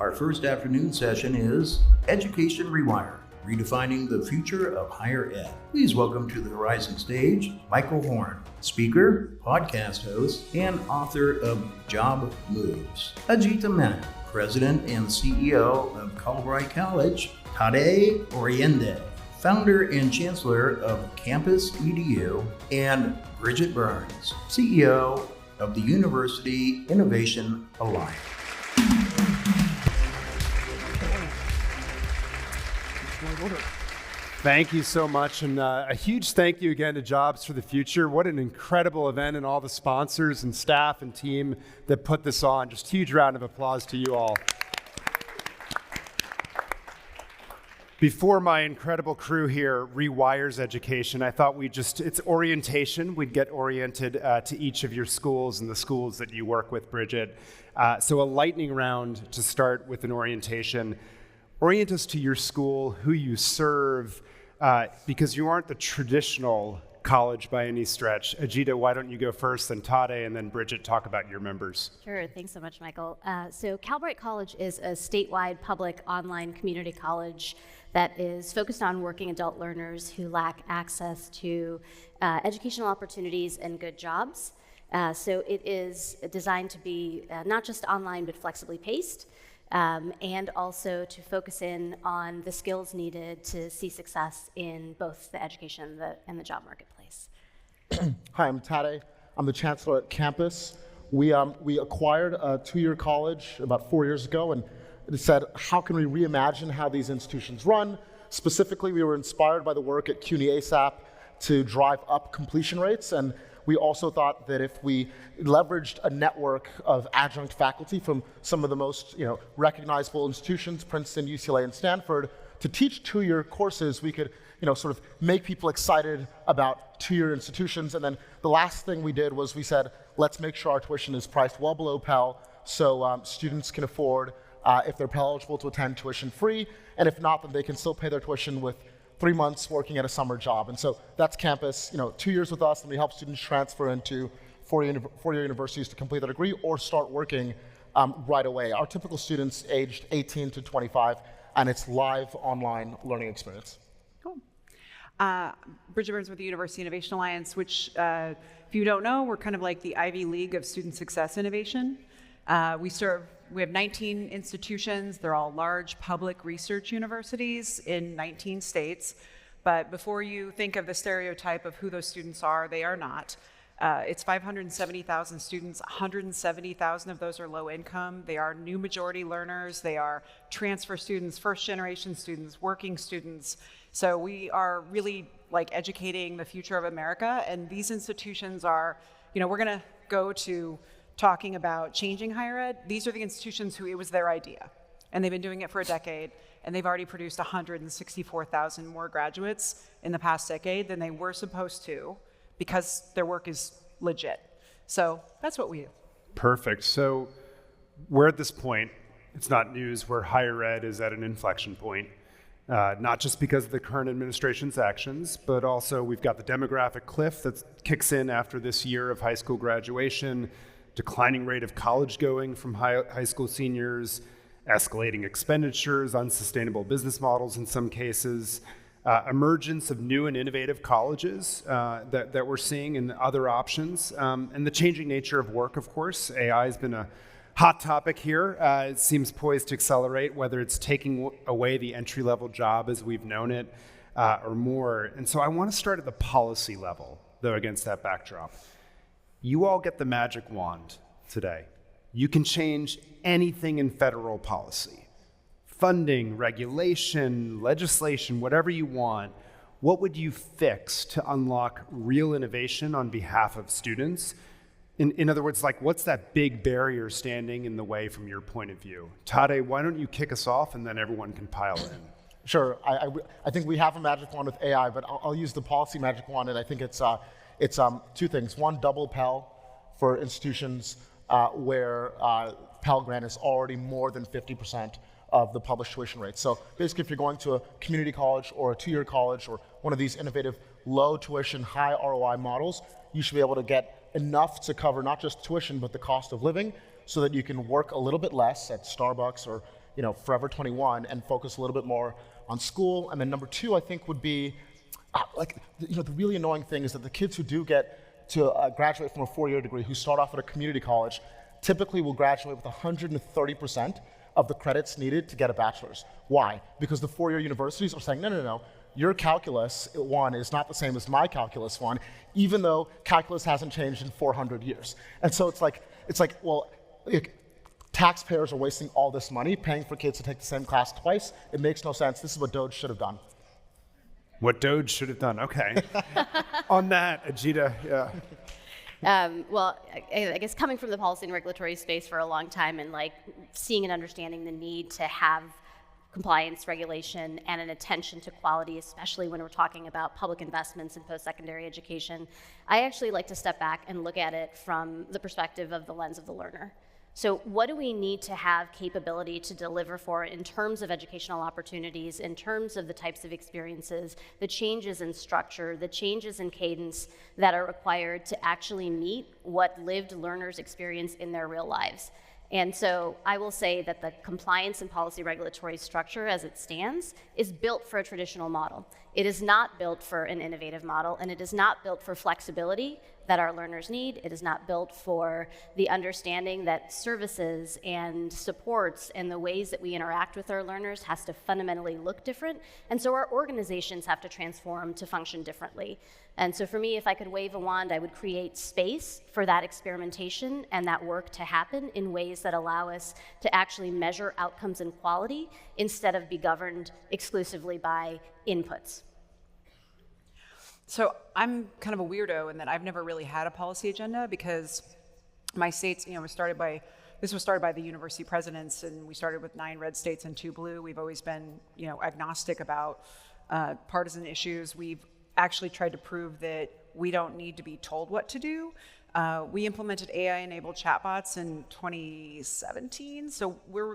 Our first afternoon session is Education Rewired, Redefining the Future of Higher Ed. Please welcome to the rising stage, Michael Horn, speaker, podcast host, and author of Job Moves. Ajita Menon, President and CEO of Calbright College. Tade, Oyerinde, founder and Chancellor of Campus.edu, and Bridget Burns, CEO of the University Innovation Alliance. Thank you so much, and a huge thank you again to Jobs for the Future. What an incredible event, and all the sponsors and staff and team that put this on. Just a huge round of applause to you all. Before my incredible crew here rewires education, I thought it's orientation. We'd get oriented to each of your schools and the schools that you work with, Bridget. So a lightning round to start with an orientation. Orient us to your school, who you serve, because you aren't the traditional college by any stretch. Ajita, why don't you go first, then Tade, and then Bridget, talk about your members. Sure, thanks so much, Michael. So Calbright College is a statewide public online community college that is focused on working adult learners who lack access to educational opportunities and good jobs. So it is designed to be not just online, but flexibly paced, and also to focus in on the skills needed to see success in both the education and the job marketplace. Hi, I'm Tade. I'm the Chancellor at Campus. We acquired a two-year college about 4 years ago, and it said, how can we reimagine how these institutions run? Specifically, we were inspired by the work at CUNY ASAP to drive up completion rates, and we also thought that if we leveraged a network of adjunct faculty from some of the most recognizable institutions, Princeton, UCLA, and Stanford, to teach two-year courses, we could sort of make people excited about two-year institutions. And then the last thing we did was we said, let's make sure our tuition is priced well below Pell, so students can afford, if they're Pell eligible, to attend tuition free, and if not, then they can still pay their tuition with 3 months working at a summer job. And so that's Campus, 2 years with us, and we help students transfer into four-year universities to complete their degree or start working right away. Our typical students aged 18 to 25, and it's live online learning experience. Cool. Bridget Burns with the University Innovation Alliance, which, if you don't know, we're kind of like the Ivy League of student success innovation. We have 19 institutions. They're all large public research universities in 19 states. But before you think of the stereotype of who those students are, they are not. It's 570,000 students. 170,000 of those are low income. They are new majority learners. They are transfer students, first generation students, working students. So we are really like educating the future of America. And these institutions are, we're going to go to talking about changing higher ed. These are the institutions who it was their idea, and they've been doing it for a decade, and they've already produced 164,000 more graduates in the past decade than they were supposed to, because their work is legit. So that's what we do. Perfect. So we're at this point, it's not news, where higher ed is at an inflection point, not just because of the current administration's actions, but also we've got the demographic cliff that kicks in after this year of high school graduation, declining rate of college going from high school seniors, escalating expenditures, unsustainable business models in some cases, emergence of new and innovative colleges that we're seeing and other options, and the changing nature of work, of course. AI has been a hot topic here. It seems poised to accelerate, whether it's taking away the entry-level job as we've known it, or more. And so I want to start at the policy level, though, against that backdrop. You all get the magic wand today. You can change anything in federal policy. Funding, regulation, legislation, whatever you want. What would you fix to unlock real innovation on behalf of students? In other words, what's that big barrier standing in the way from your point of view? Tade, why don't you kick us off, and then everyone can pile in. Sure. I think we have a magic wand with AI, but I'll use the policy magic wand, and I think it's two things. One, double Pell for institutions where Pell Grant is already more than 50% of the published tuition rate. So basically, if you're going to a community college or a two-year college or one of these innovative low tuition, high ROI models, you should be able to get enough to cover not just tuition, but the cost of living, so that you can work a little bit less at Starbucks or Forever 21 and focus a little bit more on school. And then number two, I think, would be the really annoying thing is that the kids who do get to graduate from a 4-year degree, who start off at a community college, typically will graduate with 130% of the credits needed to get a bachelor's. Why? Because the 4-year universities are saying, no, your calculus 1 is not the same as my calculus 1, even though calculus hasn't changed in 400 years. And so it's like, taxpayers are wasting all this money paying for kids to take the same class twice. It makes no sense. This is what Doge should have done. What Doge should have done, okay. On that, Ajita, yeah. Well, I guess coming from the policy and regulatory space for a long time and seeing and understanding the need to have compliance, regulation, and an attention to quality, especially when we're talking about public investments in post-secondary education, I actually like to step back and look at it from the perspective of the lens of the learner. So what do we need to have capability to deliver for in terms of educational opportunities, in terms of the types of experiences, the changes in structure, the changes in cadence that are required to actually meet what lived learners experience in their real lives? And so I will say that the compliance and policy regulatory structure as it stands is built for a traditional model. It is not built for an innovative model, and it is not built for flexibility that our learners need. It is not built for the understanding that services and supports and the ways that we interact with our learners has to fundamentally look different. And so our organizations have to transform to function differently. And so for me, if I could wave a wand, I would create space for that experimentation and that work to happen in ways that allow us to actually measure outcomes and quality instead of be governed exclusively by inputs. So I'm kind of a weirdo in that I've never really had a policy agenda because my states, was started by the university presidents, and we started with 9 red states and 2 blue. We've always been, agnostic about partisan issues. We've actually tried to prove that we don't need to be told what to do. We implemented AI-enabled chatbots in 2017, so we're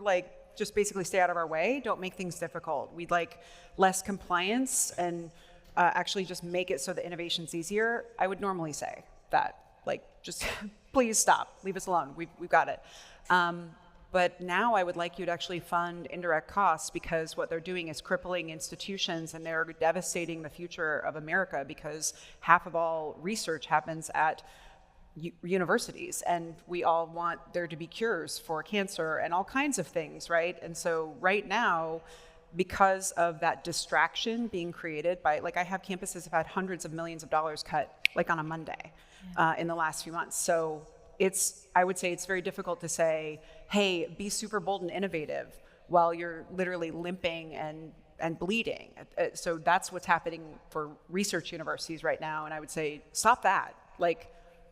just basically stay out of our way, don't make things difficult. We'd like less compliance and actually just make it so the innovation's easier. I would normally say that, just please stop, leave us alone, we've got it. But now I would like you to actually fund indirect costs, because what they're doing is crippling institutions and they're devastating the future of America, because half of all research happens at universities, and we all want there to be cures for cancer and all kinds of things, right? And so right now, because of that distraction being created by, I have campuses have had hundreds of millions of dollars cut, on a Monday in the last few months. So I would say it's very difficult to say, hey, be super bold and innovative while you're literally limping and bleeding. So that's what's happening for research universities right now. And I would say, stop that.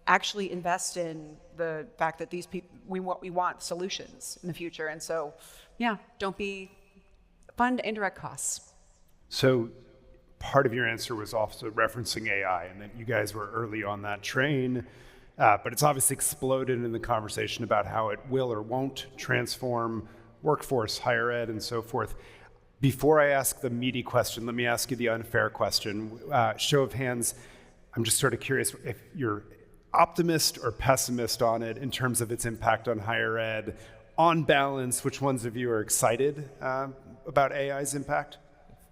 Actually invest in the fact that these people, we want solutions in the future. And so, don't be fund indirect costs. So part of your answer was also referencing AI, and that you guys were early on that train, but it's obviously exploded in the conversation about how it will or won't transform workforce, higher ed, and so forth. Before I ask the meaty question, let me ask you the unfair question. Show of hands, I'm just sort of curious if you're optimist or pessimist on it in terms of its impact on higher ed. On balance, which ones of you are excited about AI's impact?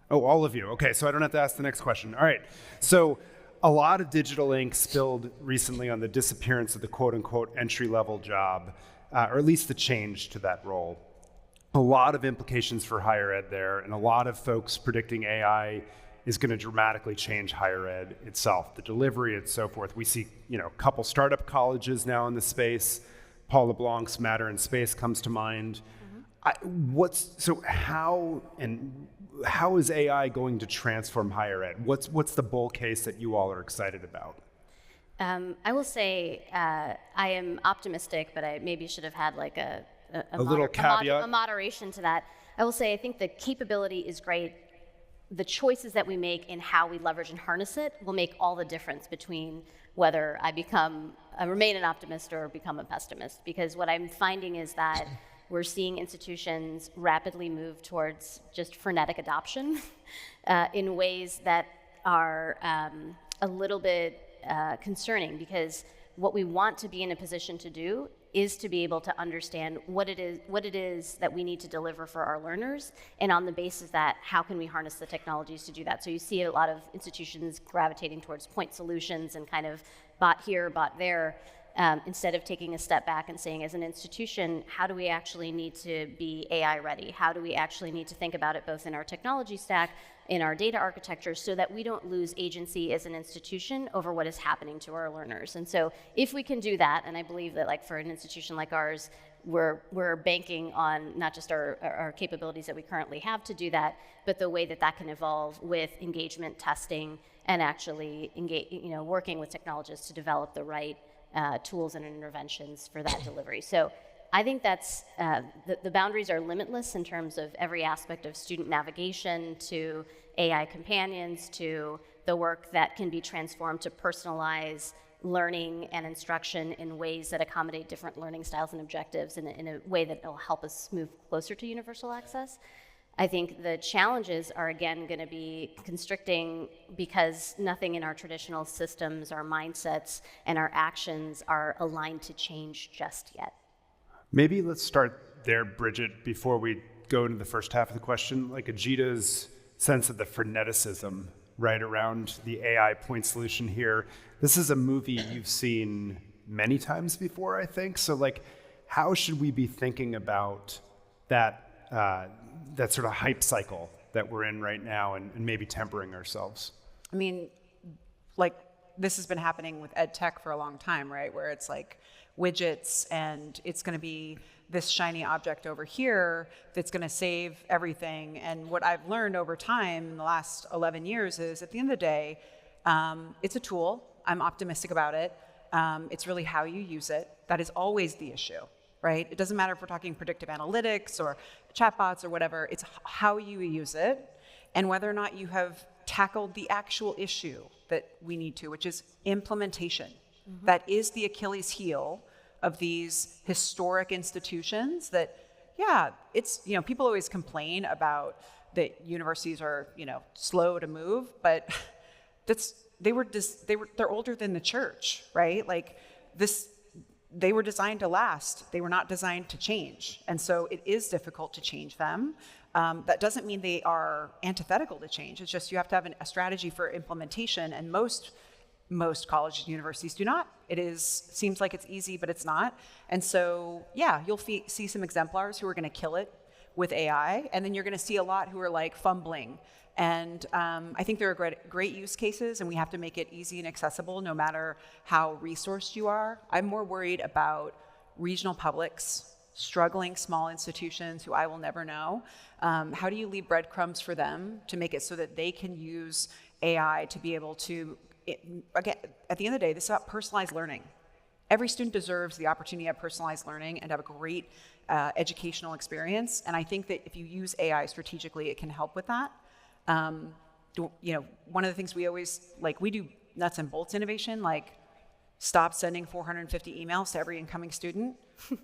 Oh, all of you. Okay, so I don't have to ask the next question. All right. So a lot of digital ink spilled recently on the disappearance of the quote-unquote entry-level job, or at least the change to that role. A lot of implications for higher ed there, and a lot of folks predicting AI is going to dramatically change higher ed itself, the delivery and so forth. We see, a couple startup colleges now in the space. Paul LeBlanc's Matter in Space comes to mind. How is AI going to transform higher ed? What's the bull case that you all are excited about? I will say I am optimistic, but I maybe should have had a little caveat, a moderation to that. I will say I think the capability is great. The choices that we make in how we leverage and harness it will make all the difference between whether I remain an optimist or become a pessimist. Because what I'm finding is that we're seeing institutions rapidly move towards just frenetic adoption in ways that are a little bit concerning, because what we want to be in a position to do is to be able to understand what it is that we need to deliver for our learners, and on the basis of that, how can we harness the technologies to do that? So you see a lot of institutions gravitating towards point solutions and kind of bot here, bot there, instead of taking a step back and saying, as an institution, how do we actually need to be AI ready? How do we actually need to think about it both in our technology stack, in our data architecture, so that we don't lose agency as an institution over what is happening to our learners? And so if we can do that, and I believe that like for an institution like ours, we're banking on not just our capabilities that we currently have to do that, but the way that that can evolve with engagement testing and actually working with technologists to develop the right tools and interventions for that delivery. So I think that's, the boundaries are limitless in terms of every aspect of student navigation to AI companions to the work that can be transformed to personalize learning and instruction in ways that accommodate different learning styles and objectives in a way that will help us move closer to universal access. I think the challenges are, again, going to be constricting because nothing in our traditional systems, our mindsets, and our actions are aligned to change just yet. Maybe let's start there, Bridget, before we go into the first half of the question. Like Ajita's sense of the freneticism right around the AI point solution here. This is a movie you've seen many times before, I think. So like, how should we be thinking about that that sort of hype cycle that we're in right now and maybe tempering ourselves? I mean, like this has been happening with ed tech for a long time, right? Where it's like widgets and it's going to be this shiny object over here that's going to save everything. And what I've learned over time in the last 11 years is at the end of the day, it's a tool. I'm optimistic about it. It's really how you use it. That is always the issue, right? It doesn't matter if we're talking predictive analytics or chatbots or whatever. It's how you use it and whether or not you have tackled the actual issue that we need to, which is implementation. Mm-hmm. That is the Achilles heel of these historic institutions that, yeah, it's, people always complain about that universities are, slow to move, but they're older than the church, right? Like they were designed to last. They were not designed to change. And so it is difficult to change them. That doesn't mean they are antithetical to change. It's just you have to have a strategy for implementation, and most colleges and universities do not. Seems like it's easy, but it's not. And so, yeah, you'll see some exemplars who are going to kill it with AI, and then you're going to see a lot who are like fumbling. And I think there are great use cases, and we have to make it easy and accessible no matter how resourced you are. I'm more worried about regional publics, struggling small institutions who I will never know. How do you leave breadcrumbs for them to make it so that they can use AI to be able to, again, at the end of the day, this is about personalized learning. Every student deserves the opportunity to have personalized learning and have a great educational experience. And I think that if you use AI strategically, it can help with that. One of the things we always, we do nuts and bolts innovation, like stop sending 450 emails to every incoming student.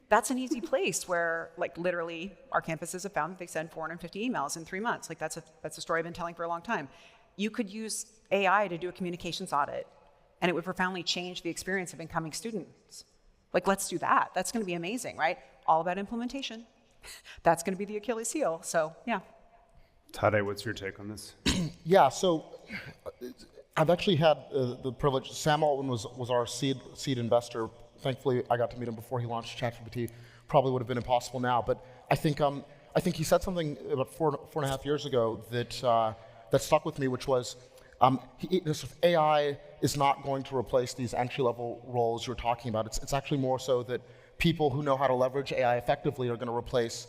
That's an easy place where, literally, our campuses have found that they send 450 emails in 3 months. That's a story I've been telling for a long time. You could use AI to do a communications audit, and it would profoundly change the experience of incoming students. Let's do that. That's going to be amazing, right? All about implementation. That's going to be the Achilles heel. So, yeah. Tade, what's your take on this? Yeah, so I've actually had the privilege. Sam Altman was our seed investor. Thankfully, I got to meet him before he launched ChatGPT. Probably would have been impossible now, but I think he said something about four and a half years ago that stuck with me, which was AI is not going to replace these entry-level roles you're talking about. It's actually more so that people who know how to leverage AI effectively are going to replace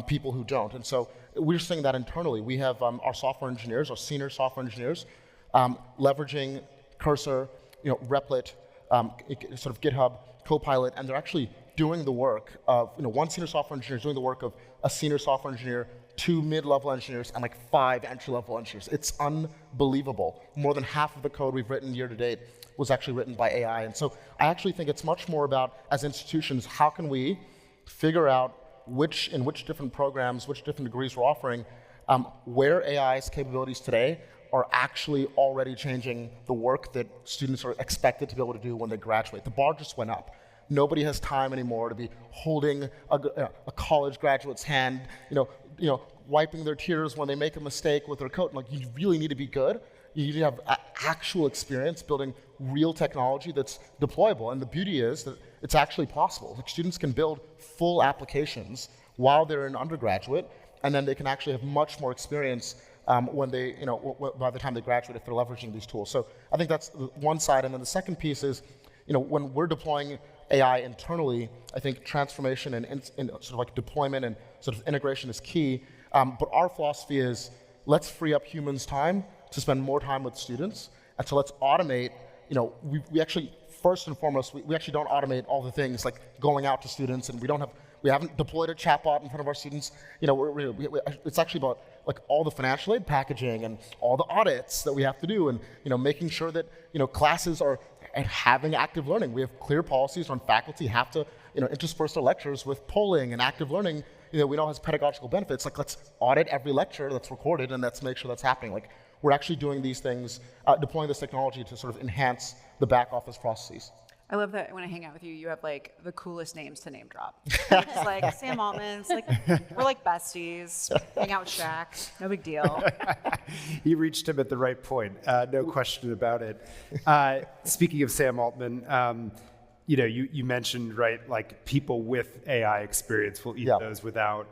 people who don't. And so we're seeing that internally. We have our software engineers, our senior software engineers, leveraging Cursor, Replit, sort of GitHub, Copilot, and they're actually doing the work of, one senior software engineer is doing the work of a senior software engineer, 2 mid-level engineers, and 5 entry-level engineers. It's unbelievable. More than half of the code we've written year to date was actually written by AI. And so I actually think it's much more about, as institutions, how can we figure out in which different programs, which different degrees we're offering, where AI's capabilities today are actually already changing the work that students are expected to be able to do when they graduate. The bar just went up. Nobody has time anymore to be holding a college graduate's hand, wiping their tears when they make a mistake with their coat. Like, you really need to be good. You need to have actual experience building real technology that's deployable. And the beauty is that it's actually possible. Like, students can build full applications while they're in undergraduate, and then they can actually have much more experience when they, by the time they graduate, if they're leveraging these tools. So I think that's one side. And then the second piece is, when we're deploying AI internally, I think transformation and sort of like deployment and sort of integration is key. But our philosophy is, let's free up humans' time to spend more time with students. And so let's automate, we actually, first and foremost, we actually don't automate all the things like going out to students, and we haven't deployed a chatbot in front of our students. It's actually about like all the financial aid packaging and all the audits that we have to do, and making sure that classes are having active learning. We have clear policies on faculty have to intersperse their lectures with polling and active learning. We know has pedagogical benefits. Like, let's audit every lecture that's recorded, and let's make sure that's happening. Like, we're actually doing these things, deploying this technology to sort of enhance the back office processes. I love that when I hang out with you, you have like the coolest names to name drop. It's like Sam Altman's, like we're like besties, hang out with Shaq, no big deal. You reached him at the right point, no question about it. Speaking of Sam Altman, you mentioned, right, like people with AI experience will eat those without.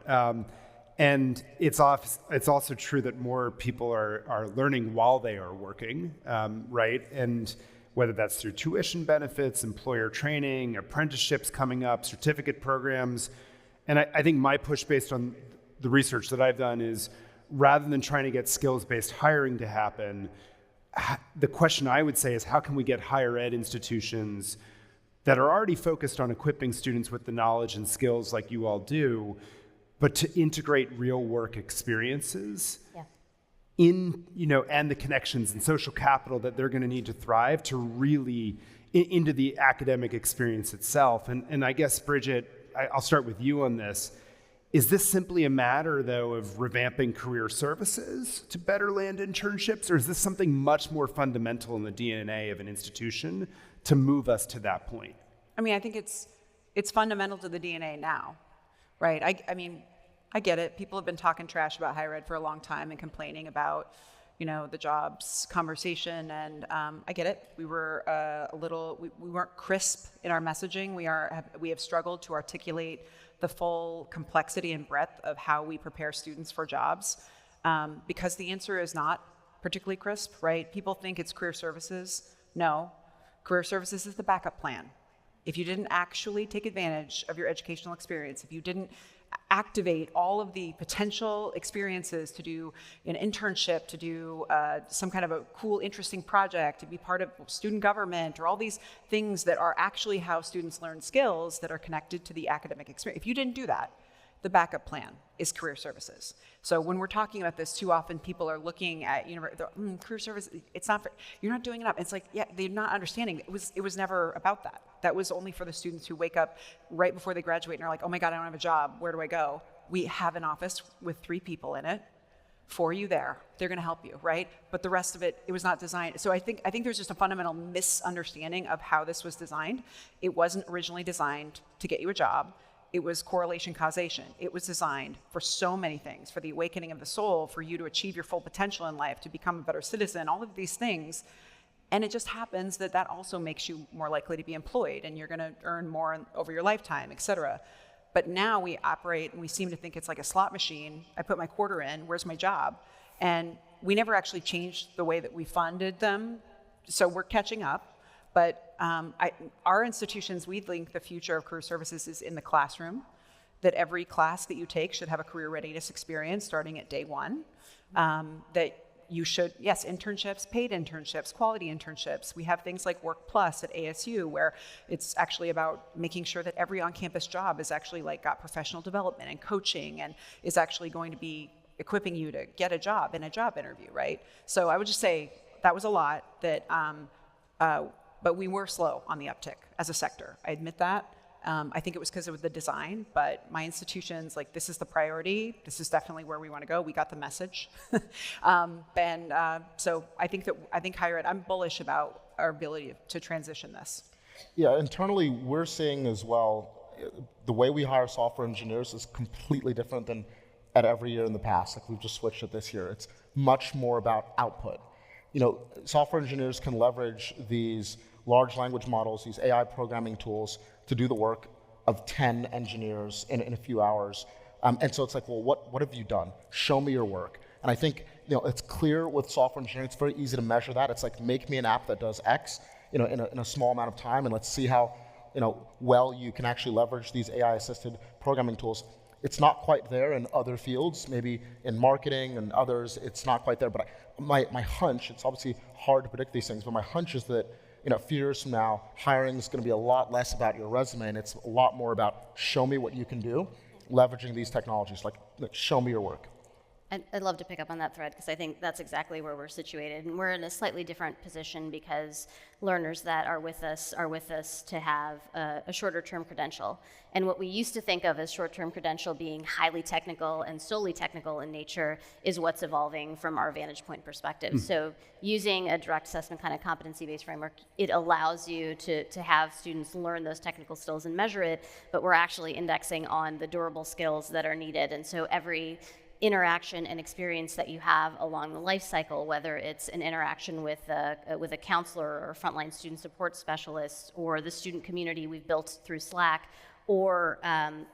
And it's also true that more people are learning while they are working, right? And whether that's through tuition benefits, employer training, apprenticeships coming up, certificate programs. And I think my push based on the research that I've done is, rather than trying to get skills-based hiring to happen, the question I would say is, how can we get higher ed institutions that are already focused on equipping students with the knowledge and skills like you all do, but to integrate real work experiences in, and the connections and social capital that they're going to need to thrive to really into the academic experience itself. And I guess, Bridget, I'll start with you on this. Is this simply a matter, though, of revamping career services to better land internships, or is this something much more fundamental in the DNA of an institution to move us to that point? I mean, I think it's fundamental to the DNA now, right? I get it. People have been talking trash about higher ed for a long time and complaining about, the jobs conversation, and I get it. We were we weren't crisp in our messaging. We have struggled to articulate the full complexity and breadth of how we prepare students for jobs, because the answer is not particularly crisp, right? People think it's career services. No, career services is the backup plan. If you didn't actually take advantage of your educational experience, if you didn't activate all of the potential experiences to do an internship, to do some kind of a cool, interesting project, to be part of student government, or all these things that are actually how students learn skills that are connected to the academic experience. If you didn't do that, the backup plan is career services. So when we're talking about this, too often people are looking at career service. It's not you're not doing enough. It's like, they're not understanding. It was never about that. That was only for the students who wake up right before they graduate and are like, oh my God, I don't have a job. Where do I go? We have an office with 3 people in it for you there. They're going to help you, right? But the rest of it was not designed. So I think there's just a fundamental misunderstanding of how this was designed. It wasn't originally designed to get you a job. It was correlation causation. It was designed for so many things, for the awakening of the soul, for you to achieve your full potential in life, to become a better citizen, all of these things. And it just happens that also makes you more likely to be employed, and you're going to earn more over your lifetime, et cetera. But now we operate, and we seem to think it's like a slot machine. I put my quarter in, where's my job? And we never actually changed the way that we funded them, so we're catching up. But our institutions, we think the future of career services is in the classroom, that every class that you take should have a career readiness experience starting at day one, that you should, yes, internships, paid internships, quality internships. We have things like Work Plus at ASU, where it's actually about making sure that every on-campus job is actually got professional development and coaching, and is actually going to be equipping you to get a job in a job interview, right? So I would just say that was a lot, that, but we were slow on the uptick as a sector. I admit that. I think it was because of the design, but my institution's like, this is the priority. This is definitely where we want to go. We got the message. So I think higher ed, I'm bullish about our ability to transition this. Yeah, internally, we're seeing as well, the way we hire software engineers is completely different than at every year in the past. Like, we've just switched it this year. It's much more about output. Software engineers can leverage these large language models, these AI programming tools, to do the work of 10 engineers in a few hours. And so it's like, well, what have you done? Show me your work. And I think it's clear with software engineering, it's very easy to measure that. It's like, make me an app that does X in a small amount of time, and let's see how well you can actually leverage these AI-assisted programming tools. It's not quite there in other fields, maybe in marketing and others, it's not quite there. But my hunch, it's obviously hard to predict these things, but my hunch is that a few years from now, hiring is going to be a lot less about your resume, and it's a lot more about show me what you can do, leveraging these technologies, like show me your work. I'd love to pick up on that thread because I think that's exactly where we're situated. And we're in a slightly different position because learners that are with us to have a shorter term credential. And what we used to think of as short-term credential being highly technical and solely technical in nature is what's evolving from our vantage point perspective. So using a direct assessment kind of competency-based framework, it allows you to have students learn those technical skills and measure it, but we're actually indexing on the durable skills that are needed. And so every interaction and experience that you have along the life cycle, whether it's an interaction with a counselor or frontline student support specialist or the student community we've built through Slack, or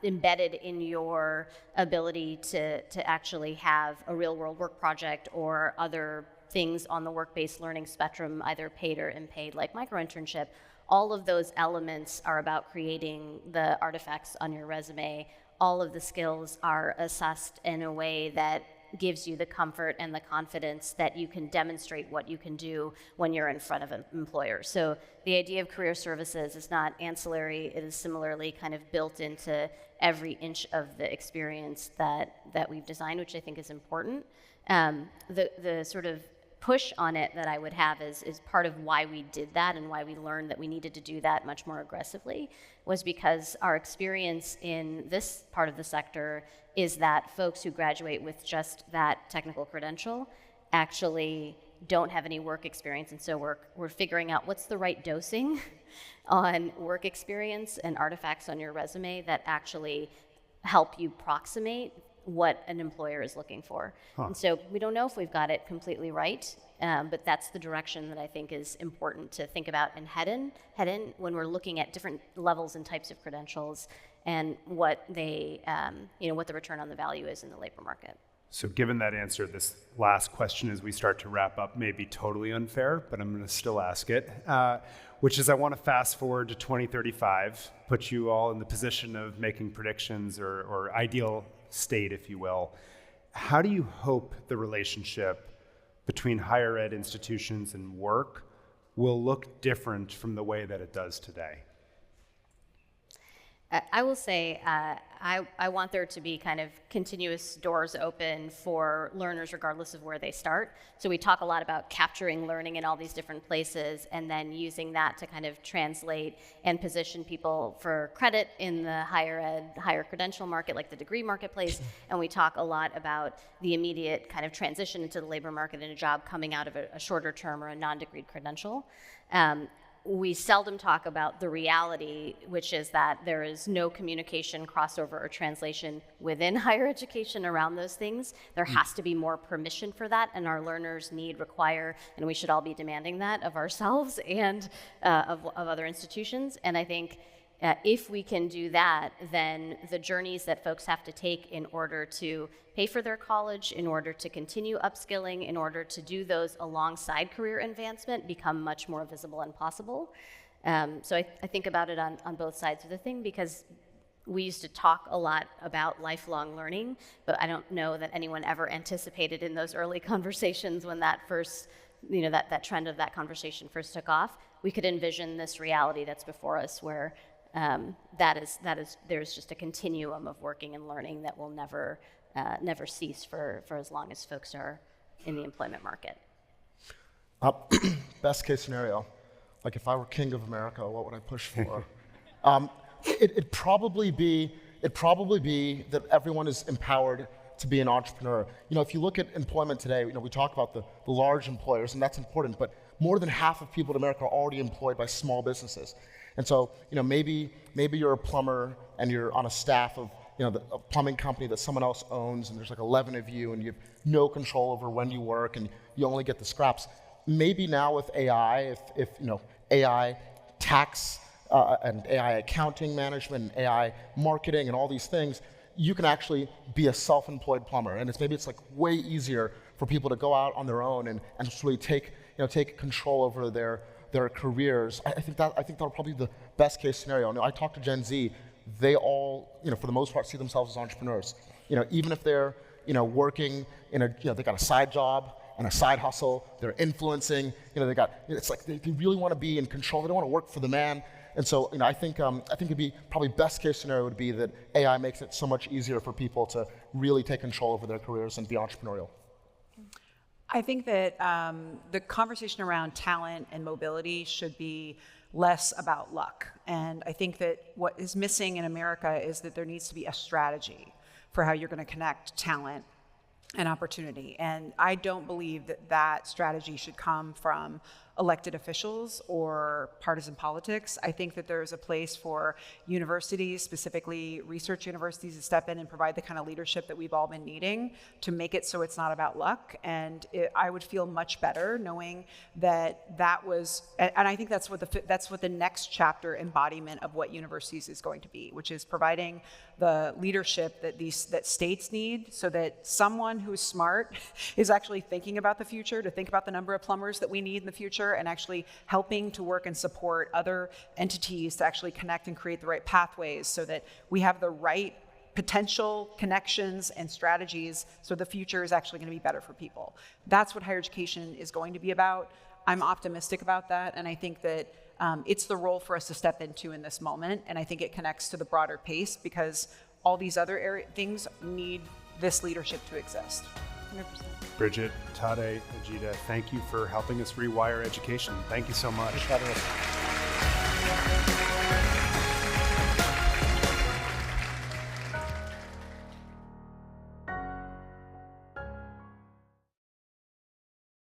embedded in your ability to actually have a real world work project or other things on the work-based learning spectrum, either paid or unpaid, like micro-internship, all of those elements are about creating the artifacts on your resume. All of the skills are assessed in a way that gives you the comfort and the confidence that you can demonstrate what you can do when you're in front of an employer. So the idea of career services is not ancillary, it is similarly kind of built into every inch of the experience that we've designed, which I think is important. The sort of push on it that I would have is part of why we did that and why we learned that we needed to do that much more aggressively, was because our experience in this part of the sector is that folks who graduate with just that technical credential actually don't have any work experience, and so we're figuring out what's the right dosing on work experience and artifacts on your resume that actually help you approximate what an employer is looking for. And so we don't know if we've got it completely right, but that's the direction that I think is important to think about and head in when we're looking at different levels and types of credentials and what they, what the return on the value is in the labor market. So given that answer, this last question as we start to wrap up may be totally unfair, but I'm going to still ask it, which is I want to fast forward to 2035, put you all in the position of making predictions or ideal state, if you will. How do you hope the relationship between higher ed institutions and work will look different from the way that it does today? I will say I want there to be kind of continuous doors open for learners regardless of where they start. So we talk a lot about capturing learning in all these different places and then using that to kind of translate and position people for credit in the higher ed, higher credential market, like the degree marketplace. And we talk a lot about the immediate kind of transition into the labor market and a job coming out of a shorter term or a non-degreed credential. We seldom talk about the reality, which is that there is no communication, crossover, or translation within higher education around those things. There has to be more permission for that, and our learners require, and we should all be demanding that of ourselves and of other institutions. And I think if we can do that, then the journeys that folks have to take in order to pay for their college, in order to continue upskilling, in order to do those alongside career advancement become much more visible and possible. So I think about it on both sides of the thing, because we used to talk a lot about lifelong learning, but I don't know that anyone ever anticipated in those early conversations when that first, that trend of that conversation first took off. We could envision this reality that's before us where there's just a continuum of working and learning that will never cease for as long as folks are in the employment market. Best case scenario, like if I were king of America, what would I push for? It'd probably be that everyone is empowered to be an entrepreneur. If you look at employment today, we talk about the large employers, and that's important, but more than half of people in America are already employed by small businesses. And so, maybe you're a plumber and you're on a staff of a plumbing company that someone else owns, and there's like 11 of you, and you have no control over when you work, and you only get the scraps. Maybe now with AI, if AI tax and AI accounting management, and AI marketing, and all these things, you can actually be a self-employed plumber, and it's like way easier for people to go out on their own and just really take control over their careers. I think that'll probably be the best case scenario. I talk to Gen Z. They all, for the most part, see themselves as entrepreneurs. Even if they're, working in they got a side job and a side hustle. They're influencing. It's like they really want to be in control. They don't want to work for the man. And so, I think it'd be probably best case scenario would be that AI makes it so much easier for people to really take control over their careers and be entrepreneurial. I think that the conversation around talent and mobility should be less about luck. And I think that what is missing in America is that there needs to be a strategy for how you're going to connect talent and opportunity. And I don't believe that strategy should come from elected officials or partisan politics. I think that there's a place for universities, specifically research universities, to step in and provide the kind of leadership that we've all been needing to make it so it's not about luck. And I would feel much better knowing that was, and I think that's what the next chapter embodiment of what universities is going to be, which is providing the leadership that states need, so that someone who's smart is actually thinking about the future, to think about the number of plumbers that we need in the future, and actually helping to work and support other entities to actually connect and create the right pathways so that we have the right potential connections and strategies, so the future is actually going to be better for people. That's what higher education is going to be about. I'm optimistic about that, and I think that it's the role for us to step into in this moment, and I think it connects to the broader pace because all these other things need this leadership to exist. 100%. Bridget, Tade, Ajita, thank you for helping us rewire education. Thank you so much. Thanks for having us.